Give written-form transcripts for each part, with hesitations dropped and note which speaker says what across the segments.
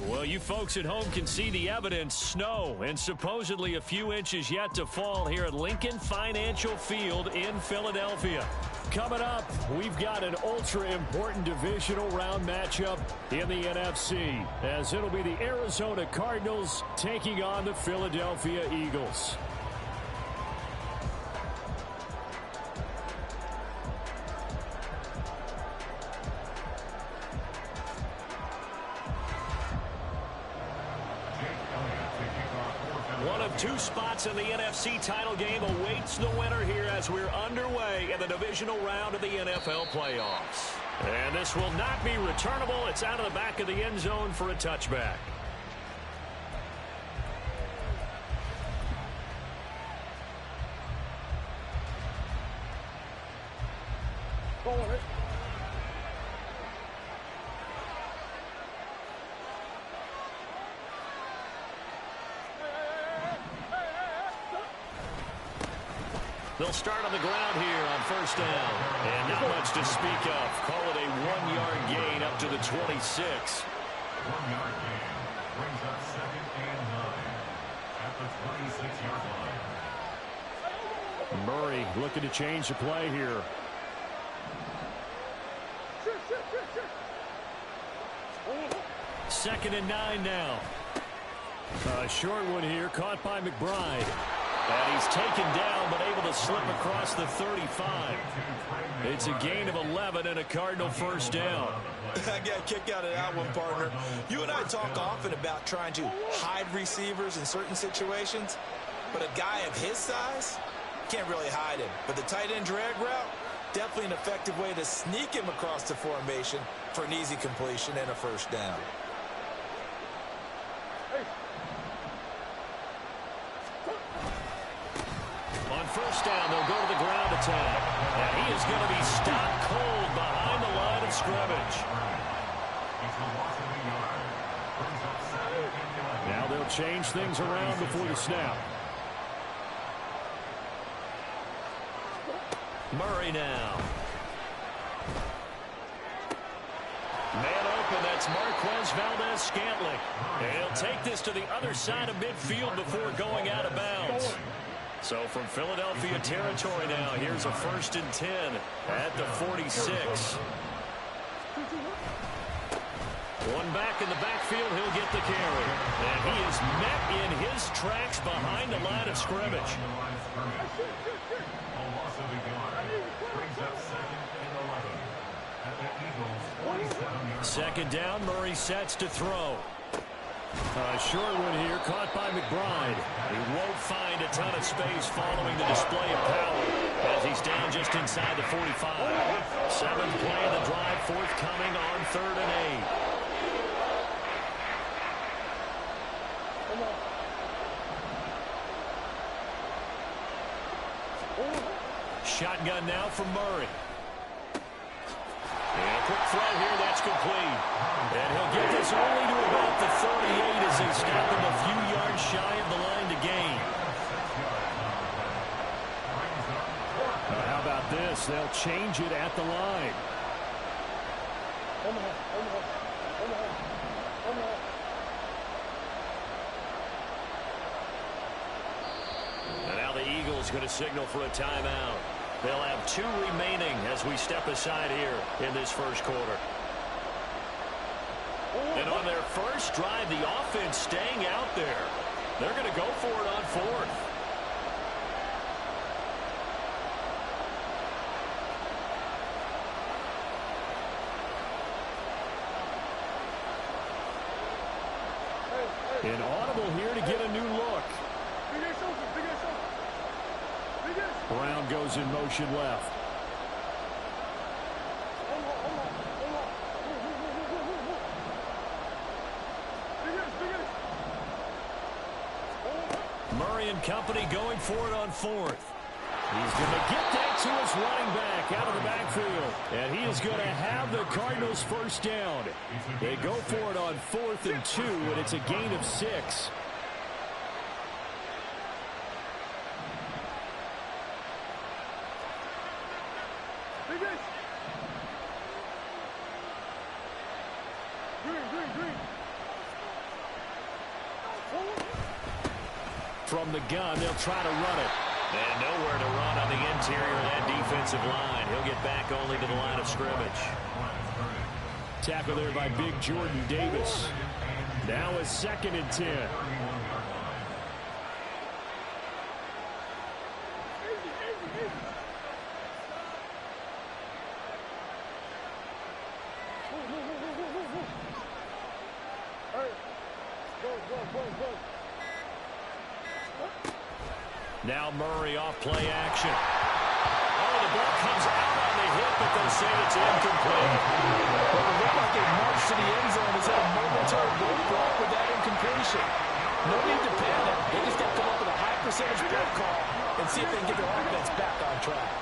Speaker 1: Well, you folks at home can see the evidence. Snow and supposedly a few inches yet to fall here at Lincoln Financial Field in Philadelphia. Coming up, we've got an ultra-important divisional round matchup in the NFC, as it'll be the Arizona Cardinals taking on the Philadelphia Eagles. One of two spots in the NFC title game awaits the winner here as we're underway in the divisional round of the NFL playoffs. And this will not be returnable. It's out of the back of the end zone for a touchback. They'll start on the ground here on first down. And not much to speak of. Call it a 1-yard gain up to the 26.
Speaker 2: 1-yard gain brings up 2nd and 9 at the 26-yard line.
Speaker 1: Murray looking to change the play here. Second and 9 now. A short one here, caught by McBride. And he's taken down, but able to slip across the 35. It's a gain of 11 and a Cardinal first down.
Speaker 3: I got a kick out of that one, partner. You and I talk often about trying to hide receivers in certain situations, but a guy of his size can't really hide him. But the tight end drag route, definitely an effective way to sneak him across the formation for an easy completion and a first down.
Speaker 1: First down, they'll go to the ground attack. And he is going to be stopped cold behind the line of scrimmage. Now they'll change things around before the snap. Murray now. Man open, that's Marquez Valdez-Scantling. And he'll take this to the other side of midfield before going out of bounds. So from Philadelphia territory now, here's a 1st and 10 at the 46. One back in the backfield, he'll get the carry. And he is met in his tracks behind the line of scrimmage. Second down, Murray sets to throw. A short one here, caught by McBride. He won't find a ton of space following the display of power as he's down just inside the 45. 7th play of the drive forthcoming on 3rd and 8. Shotgun now from Murray. And a quick throw here, that's complete. And he'll get this only to about the 38 as they stop him a few yards shy of the line to gain. How about this? They'll change it at the line. And now the Eagles going to signal for a timeout. They'll have 2 remaining as we step aside here in this first quarter. And on their first drive, the offense staying out there. They're going to go for it on 4th. Inaudible here to get a new look. Brown goes in motion left. Murray and company going for it on 4th. He's going to get that to his running back out of the backfield. And he is going to have the Cardinals first down. They go for it on 4th and 2, and it's a gain of 6. From the gun, they'll try to run it. And nowhere to run on the interior of that defensive line. He'll get back only to the line of scrimmage. Tackle there by big Jordan Davis. Now a 2nd and 10. Now Murray off play action. Oh, the ball comes out on the hip, but they say it's incomplete.
Speaker 3: Well, it looked like it marched to the end zone. It's had a momentary roadblock with that incompletion. No need to panic. They just got to come up with a high percentage play call and see if they can get their offense back on track.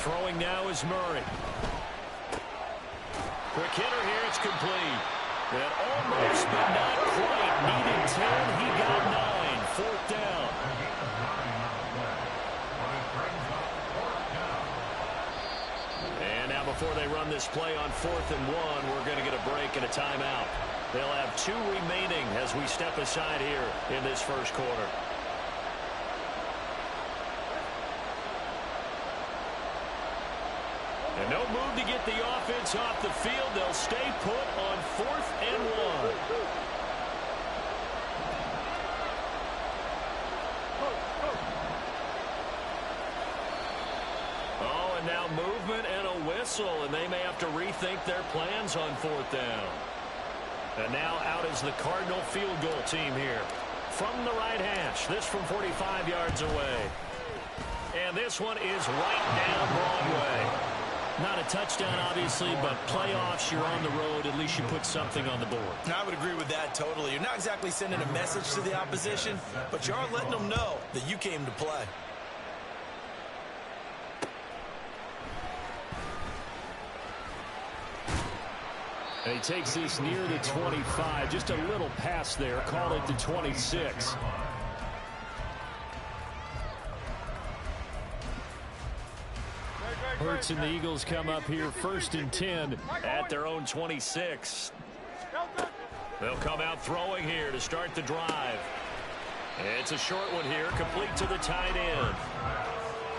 Speaker 1: Throwing now is Murray. Quick hitter here, it's complete. And almost, but not quite. Needed 10, he got 9. 4th down. And now before they run this play on 4th and 1, we're going to get a break and a timeout. They'll have 2 remaining as we step aside here in this first quarter. And no move to get the offense off the field. They'll stay put on 4th and 1. Oh, and now movement and a whistle, and they may have to rethink their plans on 4th down. And now out is the Cardinal field goal team here. From the right hash, this from 45 yards away. And this one is right down Broadway. Not a touchdown, obviously, but playoffs, you're on the road. At least you put something on the board.
Speaker 3: I would agree with that totally. You're not exactly sending a message to the opposition, but you are letting them know that you came to play.
Speaker 1: And he takes this near the 25. Just a little pass there. Call it the 26. Hurts and the Eagles come up here 1st and 10 at their own 26. They'll come out throwing here to start the drive. It's a short one here, complete to the tight end.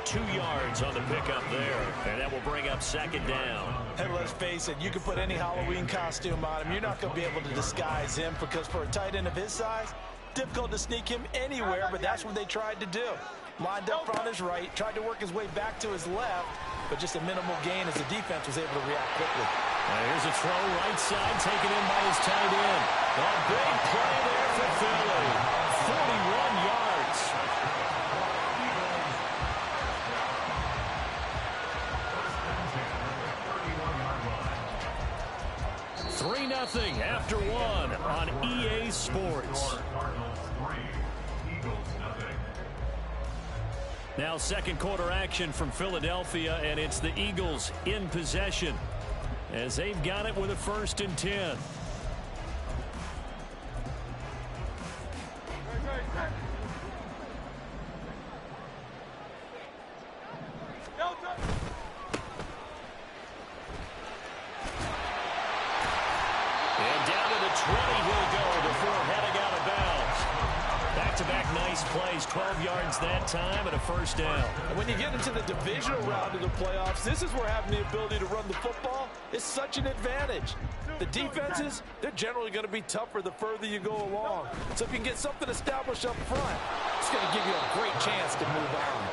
Speaker 1: 2 yards on the pickup there, and that will bring up 2nd down.
Speaker 3: Hey, let's face it, you can put any Halloween costume on him. You're not going to be able to disguise him because for a tight end of his size, difficult to sneak him anywhere, but that's what they tried to do. Lined up on his right, tried to work his way back to his left, but just a minimal gain as the defense was able to react quickly.
Speaker 1: Here's a throw right side, taken in by his tight end. A big play there for Philly. 41 yards. 3-0 after 1 on EA Sports. Now 2nd quarter action from Philadelphia, and it's the Eagles in possession as they've got it with a 1st and 10. And down to the 20 he'll go before heading out of bounds. Back-to-back nice plays, 12 yards that time and a 1st down.
Speaker 3: And when you get into the divisional round of the playoffs, this is where having the ability to run the football is such an advantage. The defenses, they're generally going to be tougher the further you go along. So if you can get something established up front, it's going to give you a great chance to move on.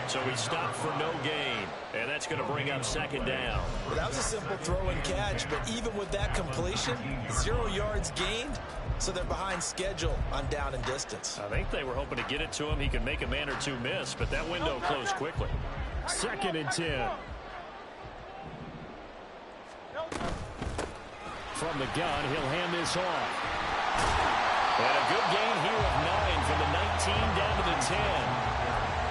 Speaker 1: So we stopped for no gain, and that's going to bring up 2nd down.
Speaker 3: Well, that was a simple throw and catch, but even with that completion, 0 yards gained, so they're behind schedule on down and distance.
Speaker 1: I think they were hoping to get it to him. He could make a man or two miss, but that window closed quickly. 2nd and 10. From the gun, he'll hand this off. And a good gain here of 9 from the 19 down to the 10.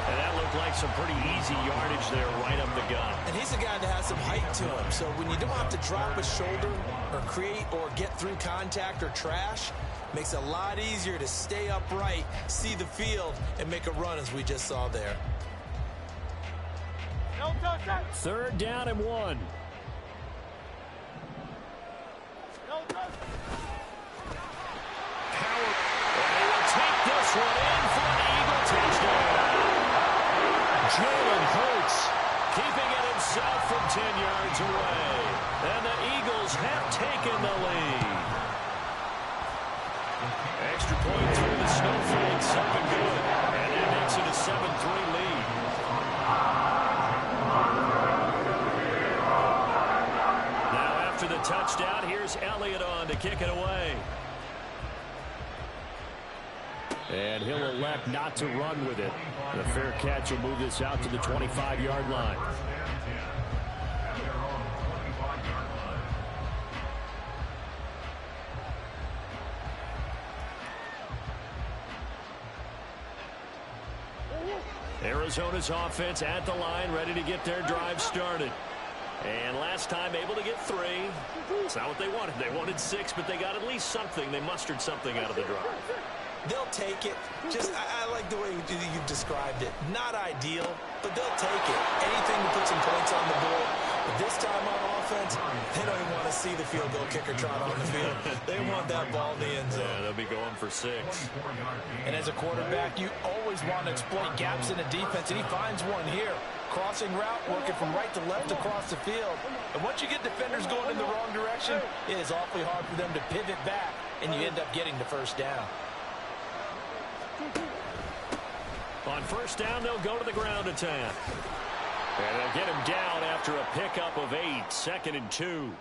Speaker 1: And that looks look like some pretty easy yardage there right up the gut.
Speaker 3: And he's a guy that has some height to him. So when you don't have to drop a shoulder or create or get through contact or trash, makes it a lot easier to stay upright, see the field, and make a run as we just saw there.
Speaker 1: 3rd down and 1. Power. And he will take this one in for an Eagle touchdown. Jalen Hurts keeping it himself from 10 yards away. And the Eagles have taken the lead. Extra point through the snowflakes, up and good. And that makes it a 7-3 lead. Now after the touchdown, here's Elliott on to kick it away. And he'll elect not to run with it. The fair catch will move this out to the 25-yard line. Arizona's offense at the line, ready to get their drive started. And last time able to get 3. It's not what they wanted. They wanted 6, but they got at least something. They mustered something out of the drive.
Speaker 3: They'll take it. Just, I like the way you've described it. Not ideal, but they'll take it. Anything to put some points on the board. But this time on offense, they don't even want to see the field goal kicker trot on the field. They want that ball in the end zone.
Speaker 1: Yeah, they'll be going for 6.
Speaker 3: And as a quarterback, you always want to exploit gaps in the defense, and he finds one here. Crossing route, working from right to left across the field. And once you get defenders going in the wrong direction, it is awfully hard for them to pivot back, and you end up getting the first down.
Speaker 1: On first down, they'll go to the ground attack. And they'll get him down after a pickup of 8, 2nd and 2.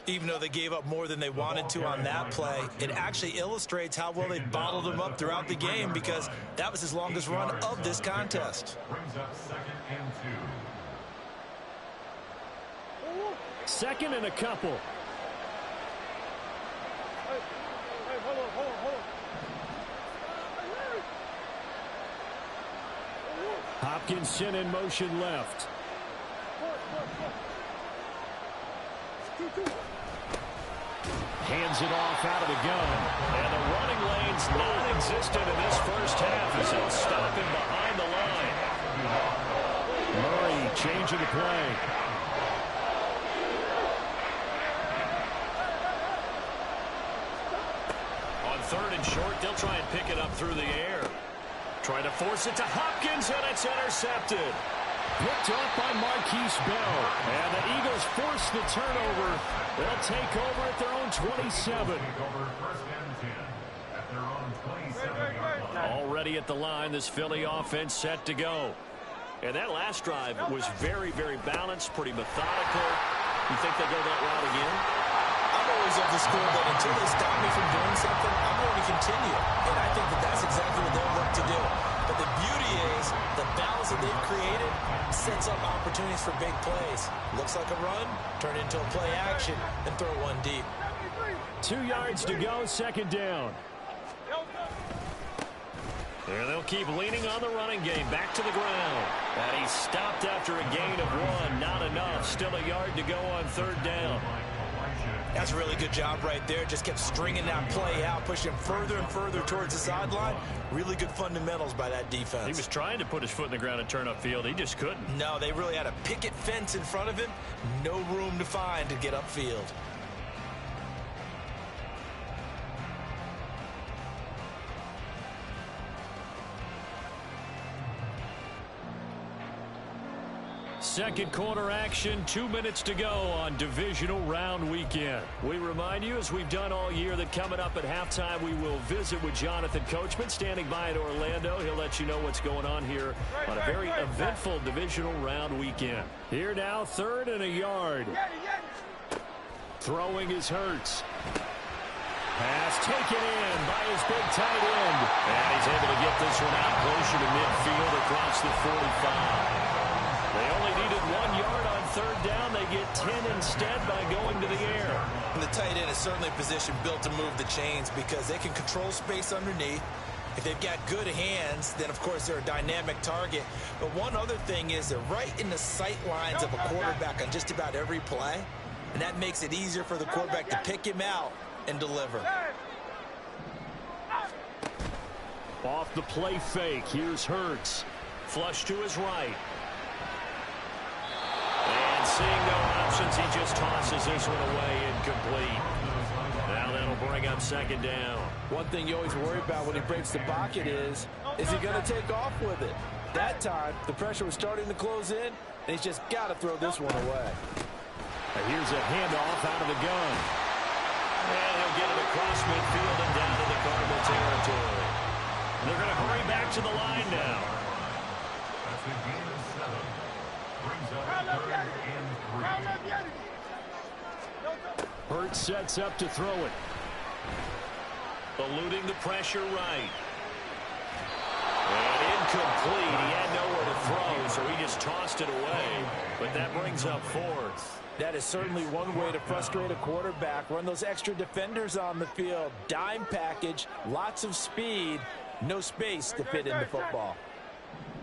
Speaker 3: Even though they gave up more than they wanted to on that play, it actually illustrates how well they bottled him up throughout the game, because that was his longest run of this contest.
Speaker 2: Brings up 2nd and 2.
Speaker 1: 2nd and a couple.
Speaker 4: Hold on.
Speaker 1: Hopkinson in motion left. Hands it off out of the gun. And the running lane's non-existent in this first half as he'll stop him behind the line. Murray changing the play. On 3rd and short, they'll try and pick it up through the air. Trying to force it to Hopkins, and it's intercepted. Picked up by Marquise Bell. And the Eagles force the turnover. They'll take over at their own 27. Already at the line, this Philly offense set to go. And that last drive was very, very balanced, pretty methodical. You think they go that route again?
Speaker 3: I'm always of the school that until they stop me from doing something, I'm going to continue. And I think that that's exactly what they'll look to do. But the beauty is the balance that they've created sets up opportunities for big plays. Looks like a run, turn into a play action, and throw one deep.
Speaker 1: 2 yards to go, 2nd down. And they'll keep leaning on the running game. Back to the ground. And he's stopped after a gain of 1. Not enough. Still a yard to go on 3rd down.
Speaker 3: That's a really good job right there. Just kept stringing that play out, pushing further and further towards the sideline. Really good fundamentals by that defense.
Speaker 1: He was trying to put his foot in the ground and turn upfield. He just couldn't.
Speaker 3: No, they really had a picket fence in front of him. No room to find to get upfield.
Speaker 1: Second quarter action, 2 minutes to go on divisional round weekend. We remind you, as we've done all year, that coming up at halftime, we will visit with Jonathan Coachman, standing by in Orlando. He'll let you know what's going on here on a very eventful divisional round weekend. Here now, 3rd and a yard. Throwing is Hurts. Pass taken in by his big tight end. And he's able to get this one out closer to midfield across the 45. They only needed 1 yard on 3rd down. They get 10 instead by going to the air.
Speaker 3: And the tight end is certainly a position built to move the chains because they can control space underneath. If they've got good hands, then, of course, they're a dynamic target. But one other thing is they're right in the sight lines of a quarterback on just about every play, and that makes it easier for the quarterback to pick him out and deliver.
Speaker 1: Off the play fake, here's Hurts. Flush to his right. And seeing no options, he just tosses this one away, incomplete. Now that'll bring up second down.
Speaker 5: One thing you always worry about when he breaks the pocket is he going to take off with it? That time, the pressure was starting to close in, and he's just got to throw this one away.
Speaker 1: And here's a handoff out of the gun. And he'll get it across midfield and down to the Cardinal territory. They're going to hurry back to the line now.
Speaker 2: That's a gain of 7. Brings up 3rd and 3.
Speaker 1: Hurts sets up to throw it. Eluding the pressure right. And incomplete. He had nowhere to throw, so he just tossed it away. But that brings up 4th.
Speaker 5: That is certainly one way to frustrate a quarterback. Run those extra defenders on the field. Dime package, lots of speed, no space to fit into football.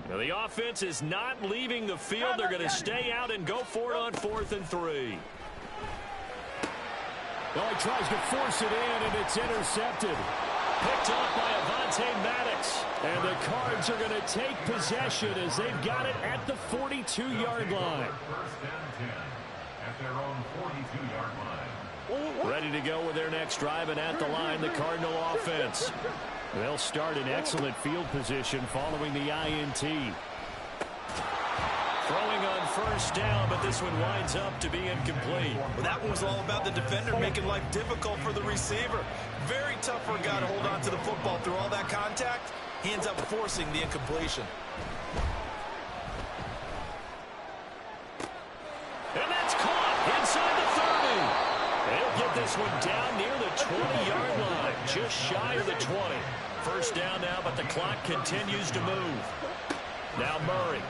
Speaker 1: Now the offense is not leaving the field. They're going to stay out and go for it on 4th and 3. Well, he tries to force it in, and it's intercepted. Picked off by Avonte Maddox. And the Cards are going to take possession as they've got it at the 42-yard line.
Speaker 2: 1st and 10 at their own 42-yard line.
Speaker 1: Ready to go with their next drive, and at the line, the Cardinal offense. They'll start in excellent field position following the INT. Throwing on 1st down, but this one winds up to be incomplete.
Speaker 3: Well, that one was all about the defender making life difficult for the receiver. Very tough for a guy to hold on to the football through all that contact. He ends up forcing the incompletion.
Speaker 1: And that's caught inside the 30. They'll get this one down near the 20-yard line, just shy of the 20. 1st down now, but the clock continues to move. Now Murray.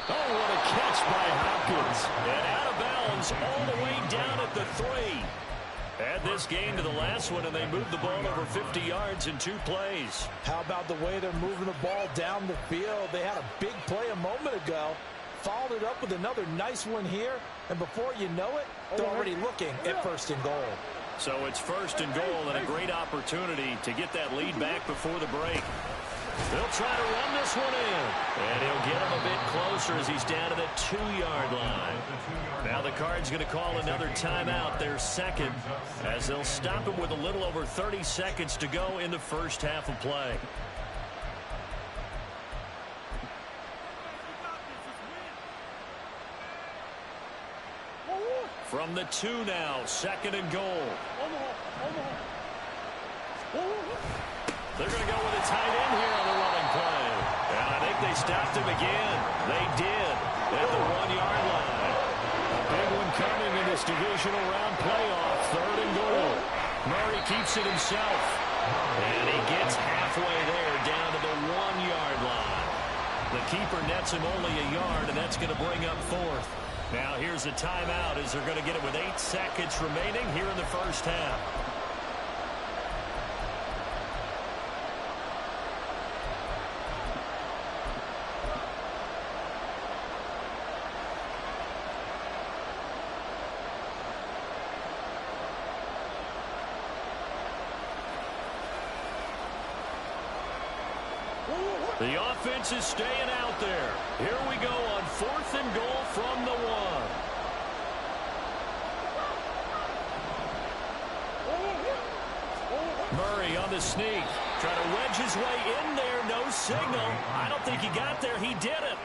Speaker 1: Oh, what a catch by Hopkins. And out of bounds all the way down at the 3. Add this game to the last one, and they moved the ball over 50 yards in 2 plays.
Speaker 5: How about the way they're moving the ball down the field? They had a big play a moment ago. Followed it up with another nice one here. And before you know it, they're already looking at 1st and goal.
Speaker 1: So it's 1st and goal, and a great opportunity to get that lead back before the break. They'll try to run this one in. And he'll get him a bit closer as he's down to the 2-yard line. Now the Cards going to call another timeout, their second, as they'll stop him with a little over 30 seconds to go in the first half of play. From the 2 now, 2nd and goal. They're going to go with a tight end here on the running play. And I think they stopped him again. They did at the 1-yard line. A big one coming in this divisional round playoff. 3rd and goal. Murray keeps it himself. And he gets halfway there down to the 1-yard line. The keeper nets him only a yard, and that's going to bring up 4th. Now here's a timeout as they're going to get it with 8 seconds remaining here in the first half. The offense is staying out there. Here we go on 4th and goal from the 1. Murray on the sneak. Trying to wedge his way in there. No signal. I don't think he got there. He did it.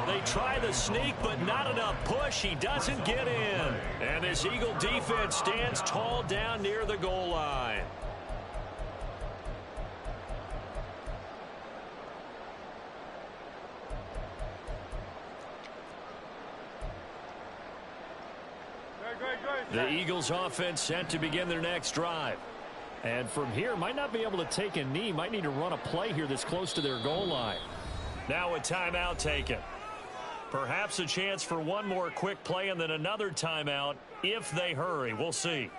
Speaker 1: They try the sneak, but not enough push. He doesn't get in. And this Eagle defense stands tall down near the goal line. The Eagles offense set to begin their next drive. And from here, might not be able to take a knee. Might need to run a play here that's close to their goal line. Now a timeout taken. Perhaps a chance for one more quick play and then another timeout if they hurry. We'll see.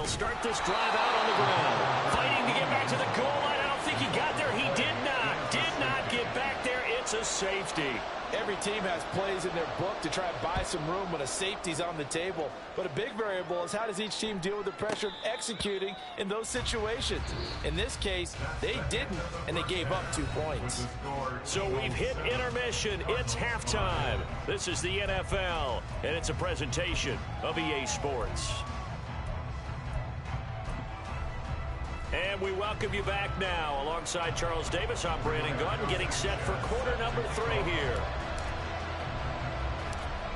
Speaker 1: they'll start this drive out on the ground. Fighting to get back to the goal line. I don't think he got there. He did not. Did not get back there. It's a safety.
Speaker 5: Every team has plays in their book to try and buy some room when a safety's on the table. But a big variable is how does each team deal with the pressure of executing in those situations. In this case, they didn't, and they gave up 2 points.
Speaker 1: So we've hit intermission. It's halftime. This is the NFL, and it's a presentation of EA Sports. And we welcome you back now. Alongside Charles Davis, I'm Brandon Gordon, getting set for quarter number 3 here.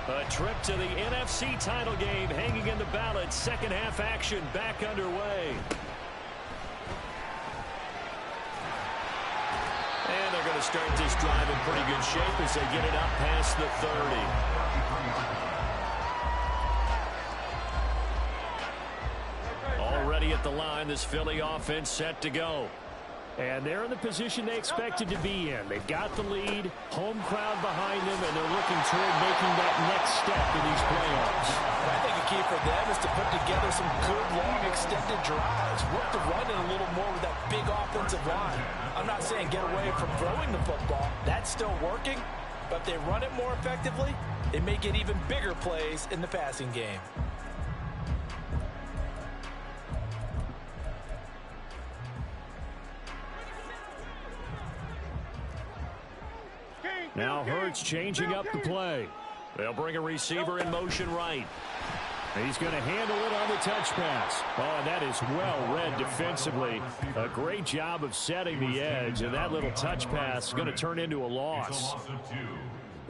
Speaker 1: A trip to the NFC title game hanging in the balance. Second half action back underway. And they're going to start this drive in pretty good shape as they get it up past the 30. Already at the line, this Philly offense set to go. And they're in the position they expected to be in. They've got the lead, home crowd behind them, and they're looking toward making that next step in these playoffs.
Speaker 5: I think a key for them is to put together some good, long, extended drives. Work the run in a little more with that big offensive line. I'm not saying get away from throwing the football. That's still working. But if they run it more effectively, they may get even bigger plays in the passing game.
Speaker 1: Now Hurts changing up the play. They'll bring a receiver in motion right. He's going to handle it on the touch pass. Oh, and that is well read defensively. A great job of setting the edge, and that little touch pass is going to turn into a loss.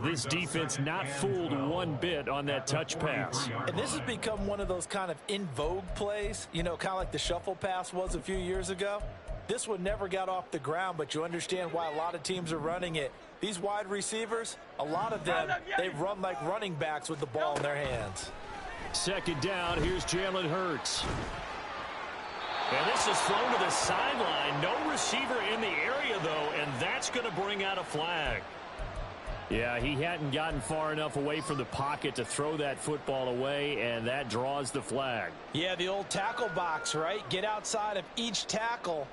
Speaker 1: This defense not fooled one bit on that touch pass.
Speaker 5: And this has become one of those kind of in vogue plays, you know, kind of like the shuffle pass was a few years ago. This one never got off the ground, but you understand why a lot of teams are running it. These wide receivers, a lot of them, they run like running backs with the ball in their hands.
Speaker 1: Second down, here's Jalen Hurts. And this is thrown to the sideline. No receiver in the area, though, and that's going to bring out a flag. Yeah, he hadn't gotten far enough away from the pocket to throw that football away, and that draws the flag.
Speaker 5: Yeah, the old tackle box, right? Get outside of each tackle,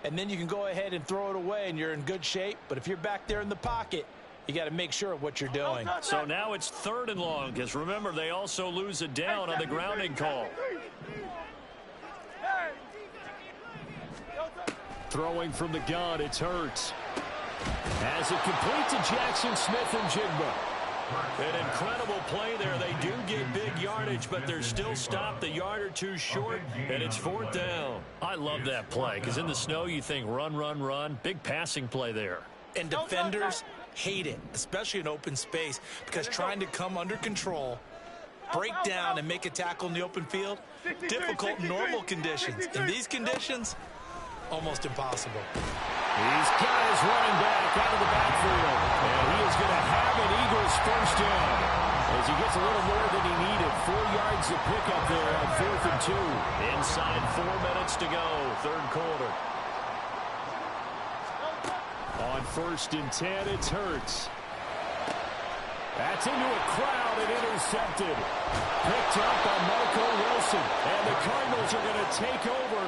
Speaker 5: and then you can go ahead and throw it away, and you're in good shape. But if you're back there in the pocket, you got to make sure of what you're doing.
Speaker 1: So now it's 3rd and long, because remember, they also lose a down on the grounding call. Throwing from the gun, it's Hurts. As it complete to Jackson Smith and Jigba. An incredible play there. They do get big yardage, but they're still stopped a yard or two short, and it's 4th down. I love that play, because in the snow you think run, run, run. Big passing play there.
Speaker 5: And defenders hate it, especially in open space, because trying to come under control, break down, and make a tackle in the open field, difficult in normal conditions. In these conditions, almost impossible.
Speaker 1: He's got his running back out of the backfield, and he is going to have an Eagles first down as he gets a little more than he needed. 4 yards to pick up there on 4th and 2. Inside 4 minutes to go, 3rd quarter. On 1st and 10, it's Hurts. That's into a crowd and intercepted. Picked up by Marco Wilson. And the Cardinals are going to take over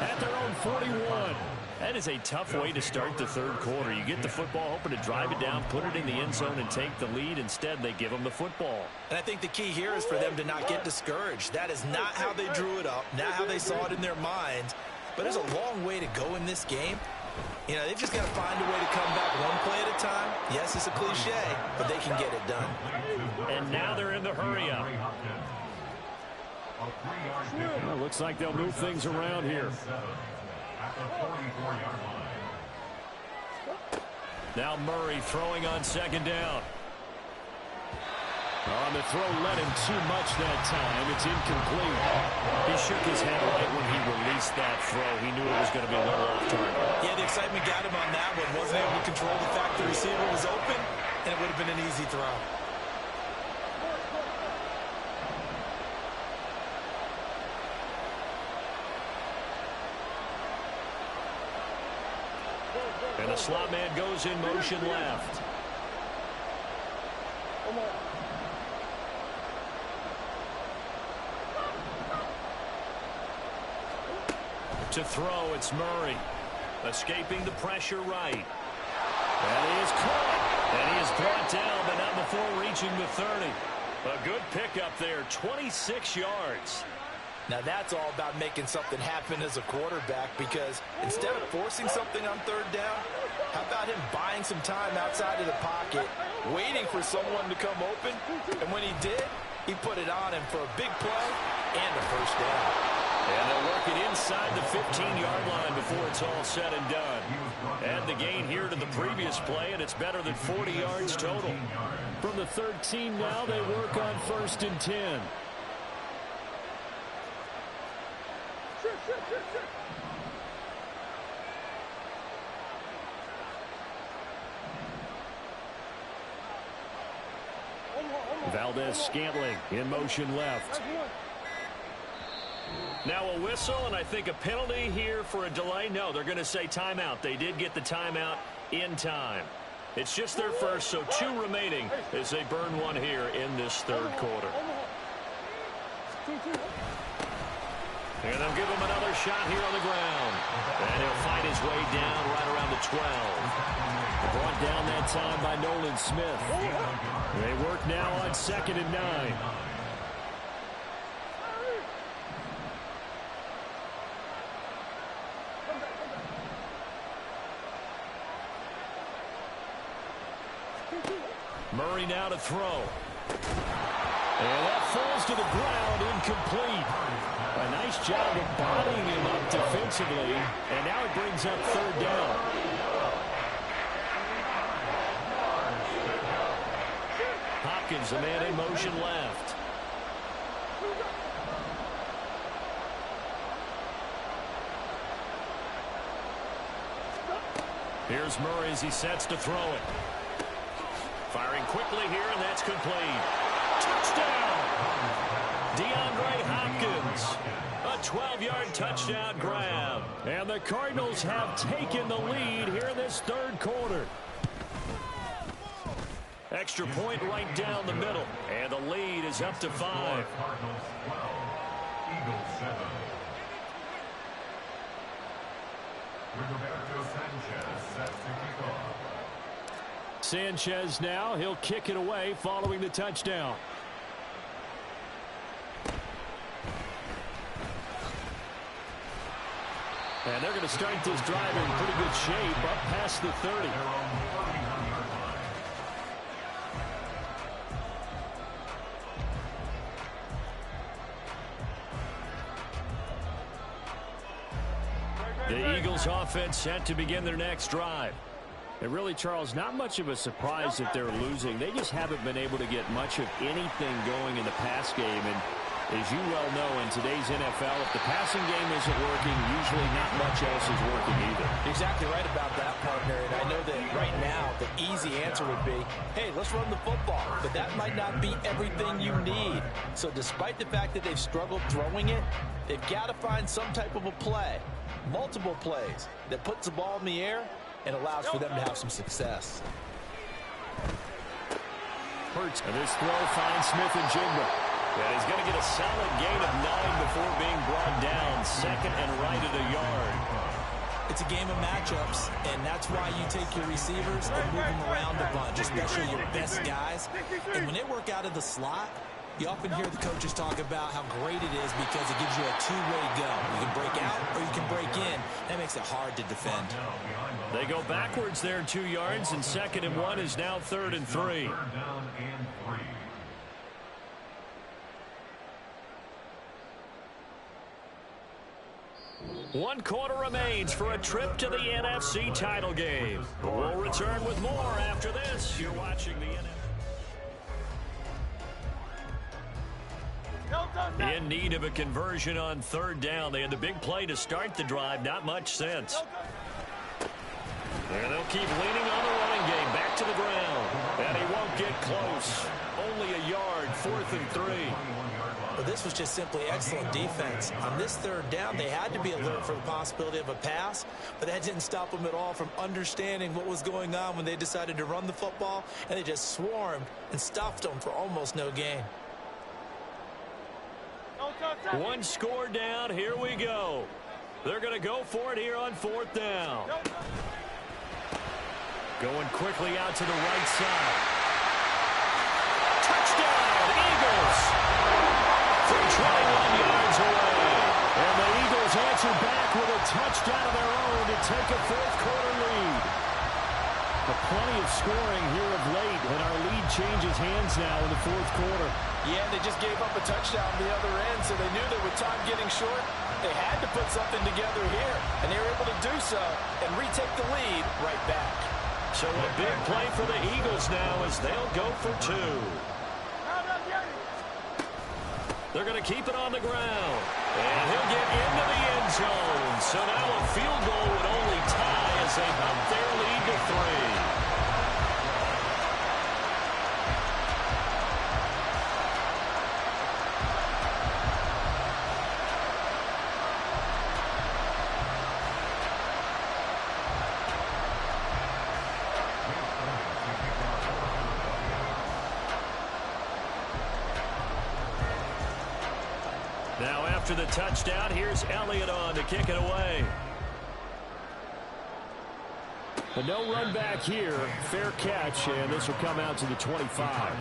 Speaker 1: at their own 41. That is a tough way to start the 3rd quarter. You get the football, hoping to drive it down, put it in the end zone, and take the lead. Instead, they give them the football.
Speaker 5: And I think the key here is for them to not get discouraged. That is not how they drew it up, not how they saw it in their minds. But there's a long way to go in this game. You know, they've just got to find a way to come back one play at a time. Yes, it's a cliche, but they can get it done.
Speaker 1: And now they're in the hurry-up. Well, looks like they'll move things around here. Now Murray throwing on 2nd down. On the throw, let him too much that time. It's incomplete. He shook his head right when he released that throw. He knew it was going to be a little off target.
Speaker 5: Yeah, the excitement got him on that one. Wasn't able to control the fact the receiver was open, and it would have been an easy throw.
Speaker 1: And the slot man goes in motion left. To throw, it's Murray. Escaping the pressure right. And he is caught. And he is brought down, but not before reaching the 30. A good pickup there, 26 yards.
Speaker 5: Now that's all about making something happen as a quarterback, because instead of forcing something on third down, how about him buying some time outside of the pocket, waiting for someone to come open, and when he did, he put it on him for a big play and a first down.
Speaker 1: And they'll work it inside the 15-yard line before it's all said and done. Add the gain here to the previous play, and it's better than 40 yards total. From the 13 now, they work on 1st and 10. Valdez-Scantling in motion left. Now a whistle, and I think a penalty here for a delay. No, they're going to say timeout. They did get the timeout in time. It's just their first, so 2 remaining as they burn one here in this 3rd quarter. And they'll give him another shot here on the ground. And he'll fight his way down right around the 12. Brought down that time by Nolan Smith. They work now on 2nd and 9. Murray now to throw. And that falls to the ground, incomplete. A nice job of bodying him up defensively. And now it brings up 3rd down. Hopkins, the man in motion left. Here's Murray as he sets to throw it. Firing quickly here, and that's complete. Touchdown! DeAndre Hopkins. A 12-yard touchdown grab. And the Cardinals have taken the lead here in this 3rd quarter. Extra point right down the middle. And the lead is up to 5.
Speaker 2: Cardinals 12, Eagles 7. Rigoberto Sanchez set to kick off.
Speaker 1: Sanchez now, he'll kick it away following the touchdown. And they're going to start this drive in pretty good shape up past the 30. The Eagles offense set to begin their next drive. And really, Charles, not much of a surprise that they're losing. They just haven't been able to get much of anything going in the pass game. And as you well know, in today's NFL, if the passing game isn't working, usually not much else is working either.
Speaker 5: Exactly right about that, partner. And I know that right now the easy answer would be, hey, let's run the football. But that might not be everything you need. So despite the fact that they've struggled throwing it, they've got to find some type of a play, multiple plays, that puts the ball in the air and allows for them to have some success.
Speaker 1: Hurts, and this throw finds Smith and Jigba. And he's going to get a solid gain of 9 before being brought down. 2nd and right at a yard.
Speaker 3: It's a game of matchups, and that's why you take your receivers and move them around a bunch, especially your best guys. And when they work out of the slot, you often hear the coaches talk about how great it is because it gives you a two-way go. You can break out or you can break in. That makes it hard to defend.
Speaker 1: They go backwards there 2 yards, and 2nd and 1 is now 3rd and 3. One quarter remains for a trip to the NFC title game. We'll return with more after this. You're watching the NFC. In need of a conversion on 3rd down. They had the big play to start the drive. Not much sense. And they'll keep leaning on the running game. Back to the ground. And he won't get close. Only a yard. 4th and 3.
Speaker 3: Well, this was just simply excellent defense. On this 3rd down, they had to be alert for the possibility of a pass, but that didn't stop them at all from understanding what was going on when they decided to run the football, and they just swarmed and stuffed them for almost no gain.
Speaker 1: One score down. Here we go. They're going to go for it here on 4th down. Going quickly out to the right side. Touchdown, Eagles! From 21 yards away. And the Eagles answer back with a touchdown of their own to take a 4th quarter lead. But plenty of scoring here of late, and our lead changes hands now in the 4th quarter.
Speaker 5: Yeah, they just gave up a touchdown on the other end, so they knew that with time getting short, they had to put something together here, and they were able to do so and retake the lead right back.
Speaker 1: So a big play for the Eagles now as they'll go for 2. They're going to keep it on the ground. And he'll get into the end zone. So now a field goal would only tie as they bump their lead to 3. Now after the touchdown, here's Elliott on to kick it away. But no run back here. Fair catch, and this will come out to the 25.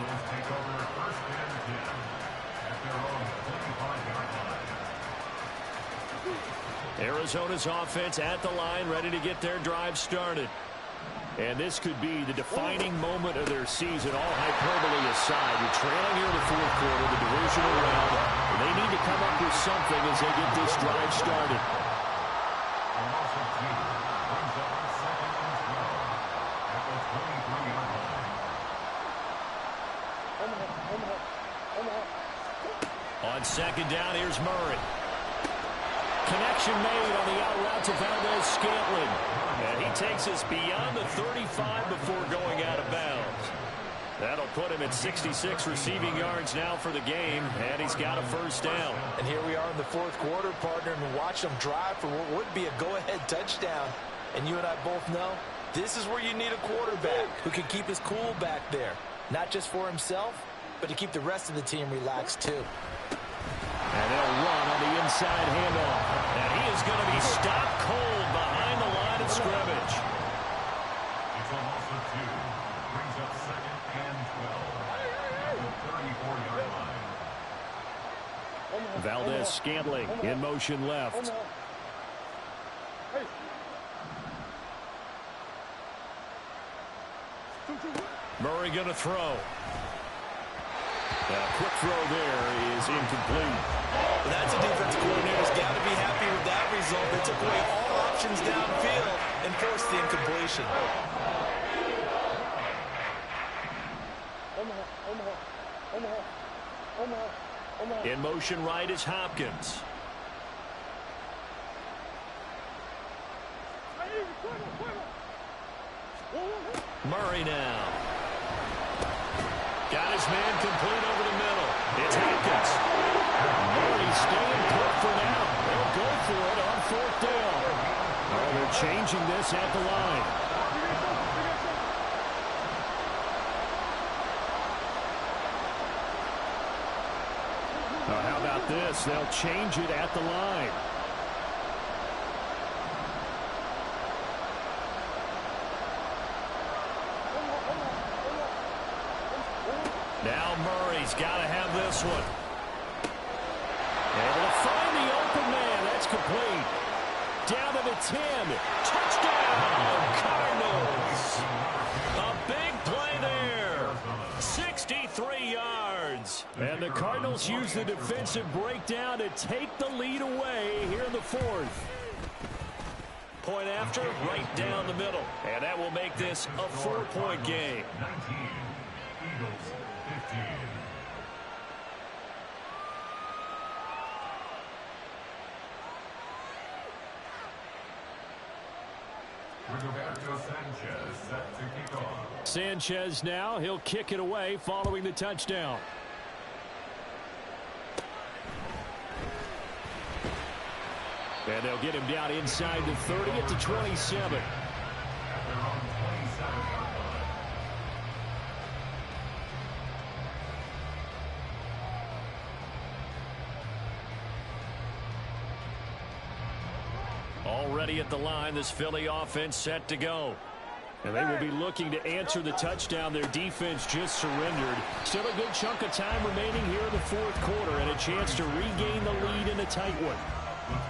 Speaker 1: Arizona's offense at the line, ready to get their drive started. And this could be the defining moment of their season, all hyperbole aside. We're trailing here in the 4th quarter, the divisional round. And they need to come up with something as they get this drive started. On 2nd down, here's Murray. Connection made on the out route to Valdez-Scantling. And he takes us beyond the 35 before going out of bounds. That'll put him at 66 receiving yards now for the game, and he's got a 1st down.
Speaker 5: And here we are in the 4th quarter, partner, and watch them drive for what would be a go-ahead touchdown. And you and I both know this is where you need a quarterback who can keep his cool back there, not just for himself, but to keep the rest of the team relaxed too.
Speaker 1: And they'll run on the inside handoff. And he is going to be stopped cold behind the line of scrimmage.
Speaker 2: It's a loss of 2. Brings up 2nd and 12. At the 34-yard line.
Speaker 1: Valdez-Scantling in motion left. Murray going to throw. A quick throw there is incomplete.
Speaker 3: Well, that's a defensive coordinator's got to be happy with that result. They took away all options downfield and forced the incompletion.
Speaker 1: In motion right is Hopkins. Murray now. Got his man complete over the middle. It's Hopkins. Murray staying put for now. They'll go for it on 4th down. Oh, they're changing this at the line. How about this? They'll change it at the line. Now Murray's got to have this one. Able to find the open man. That's complete. Down to the 10. Touchdown, Cardinals. A big play there. 63 yards. And the Cardinals use the defensive breakdown to take the lead away here in the 4th. Point after, right down the middle. And that will make this a 4-point game.
Speaker 2: 19. Eagles 15. Roberto Sanchez set to kick off.
Speaker 1: Sanchez now, he'll kick it away following the touchdown. And they'll get him down inside the 30 at the 27.
Speaker 2: At their own 27-yard line.
Speaker 1: ready at the line. This Philly offense set to go. And they will be looking to answer the touchdown their defense just surrendered. Still a good chunk of time remaining here in the fourth quarter and a chance to regain the lead in a tight one.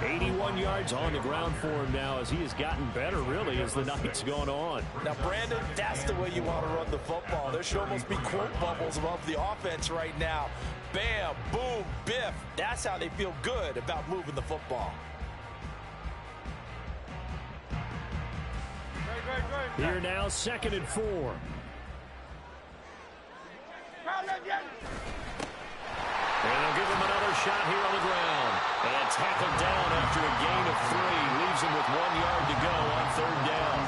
Speaker 1: 81 yards on the ground for him now as he has gotten better, really, as the night's gone on.
Speaker 5: Now, Brandon, that's the way you want to run the football. There should almost be quote bubbles above the offense right now. Bam, boom, biff. That's how they feel good about moving the football.
Speaker 1: Here now, 2nd and 4. And they'll give him another shot here on the ground. And tackled down after a gain of 3. Leaves him with 1 yard to go on 3rd down.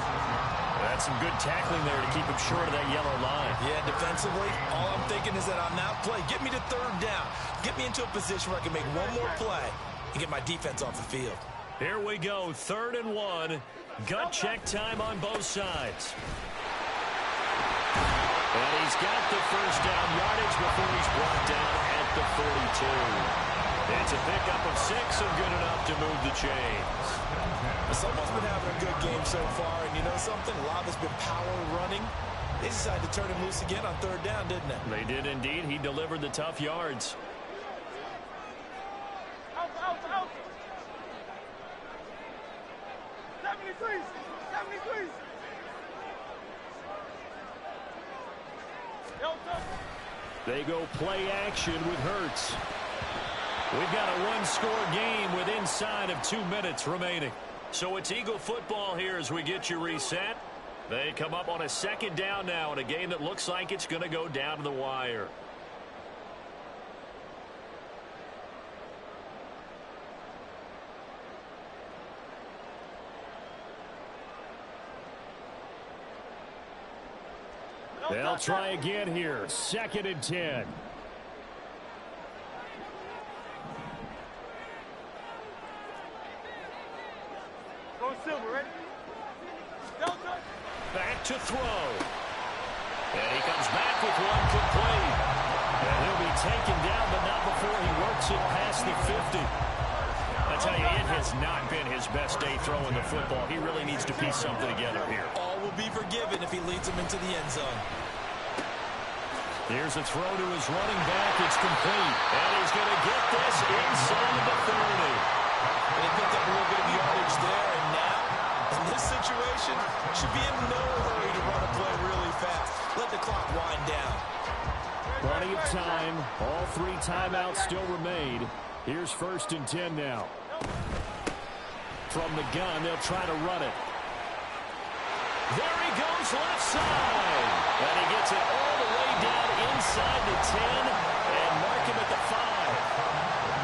Speaker 1: That's some good tackling there to keep him short of that yellow line.
Speaker 3: Yeah, defensively, all I'm thinking is that on that play, get me to 3rd down. Get me into a position where I can make one more play and get my defense off the field.
Speaker 1: Here we go, 3rd and 1. Gut check time on both sides. And he's got the first down yardage before he's brought down at the 42. It's a pickup of 6 and good enough to move the chains.
Speaker 3: Someone's been having a good game so far, and you know something? A lot of it's been power running. They decided to turn him loose again on 3rd down, didn't they?
Speaker 1: They did indeed. He delivered the tough yards.
Speaker 4: Out. 73.
Speaker 1: They go play action with Hurts. We've got a one-score game with inside of 2 minutes remaining. So it's Eagle football here as we get you reset. They come up on a 2nd down now in a game that looks like it's going to go down to the wire. They'll try again here. 2nd and 10.
Speaker 4: Go Silver, ready?
Speaker 1: Back to throw. And he comes back with one complete. And he'll be taken down, but not before he works it past the 50. I tell you, it has not been his best day throwing the football. He really needs to piece something together here.
Speaker 3: All will be forgiven if he leads them into the end zone.
Speaker 1: Here's a throw to his running back. It's complete. And he's going to get this inside the 30.
Speaker 3: And he picked up a little bit of yardage there, and now, in this situation, should be in no hurry to run a play really fast. Let the clock wind down.
Speaker 1: Plenty of time. All 3 timeouts still remain. Here's 1st and 10 now. From the gun, they'll try to run it. There he goes, left side. And he gets it all the way down inside the 10 and mark him at the 5.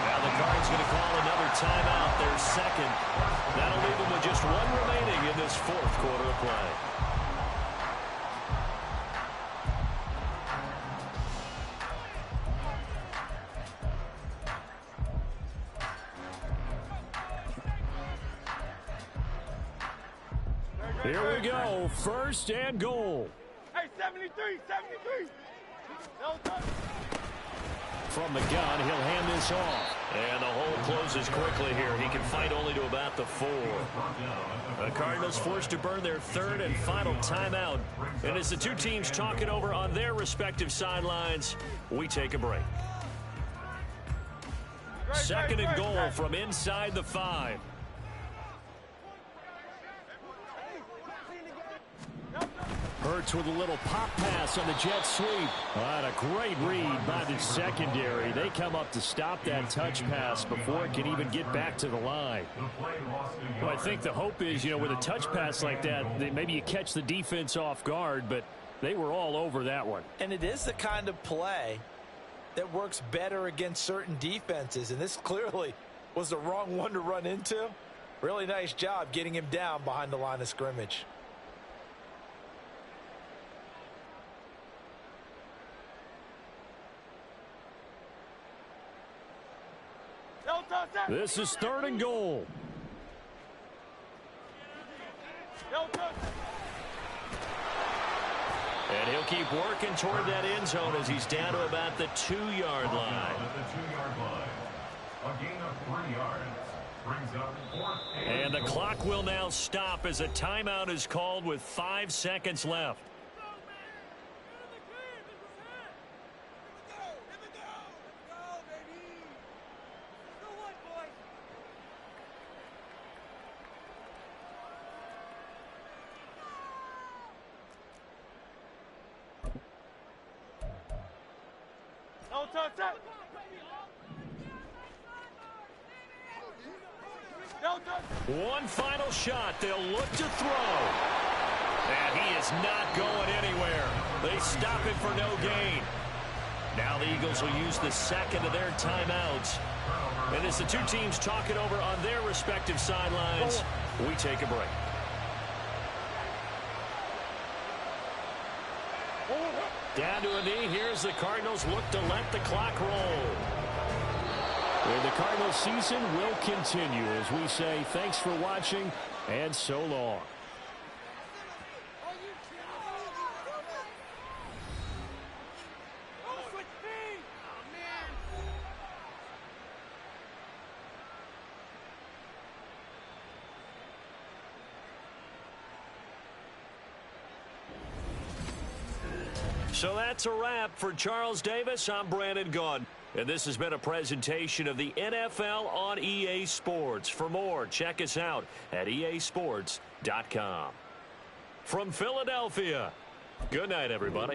Speaker 1: Now the Guard's going to call another timeout, their 2nd. That'll leave them with just 1 remaining in this 4th quarter of play. Here we go, 1st and goal.
Speaker 4: Hey, 73.
Speaker 1: From the gun, he'll hand this off. And the hole closes quickly here. He can fight only to about the 4. The Cardinals forced to burn their 3rd and final timeout. And as the 2 teams talk it over on their respective sidelines, we take a break. 2nd and goal from inside the 5. Hurts with a little pop pass on the jet sweep. And a great read by the secondary. They come up to stop that touch pass before it can even get back to the line. Well, I think the hope is, with a touch pass like that, maybe you catch the defense off guard, but they were all over that one.
Speaker 5: And it is the kind of play that works better against certain defenses, and this clearly was the wrong one to run into. Really nice job getting him down behind the line of scrimmage.
Speaker 1: This is 3rd and goal. And he'll keep working toward that end zone as he's down to about the 2-yard line.
Speaker 2: A gain of 3 yards. Brings up 4th
Speaker 1: And the clock will now stop as a timeout is called with 5 seconds left.
Speaker 4: No touch that. No touch.
Speaker 1: One final shot. They'll look to throw. And he is not going anywhere. They stop him for no gain. Now the Eagles will use the second of their timeouts. And as the two teams talk it over on their respective sidelines, we take a break. Down to a knee. Here's the Cardinals look to let the clock roll. And the Cardinals season will continue as we say thanks for watching and so long. So that's a wrap for Charles Davis. I'm Brandon Gunn. And this has been a presentation of the NFL on EA Sports. For more, check us out at easports.com. From Philadelphia, good night, everybody.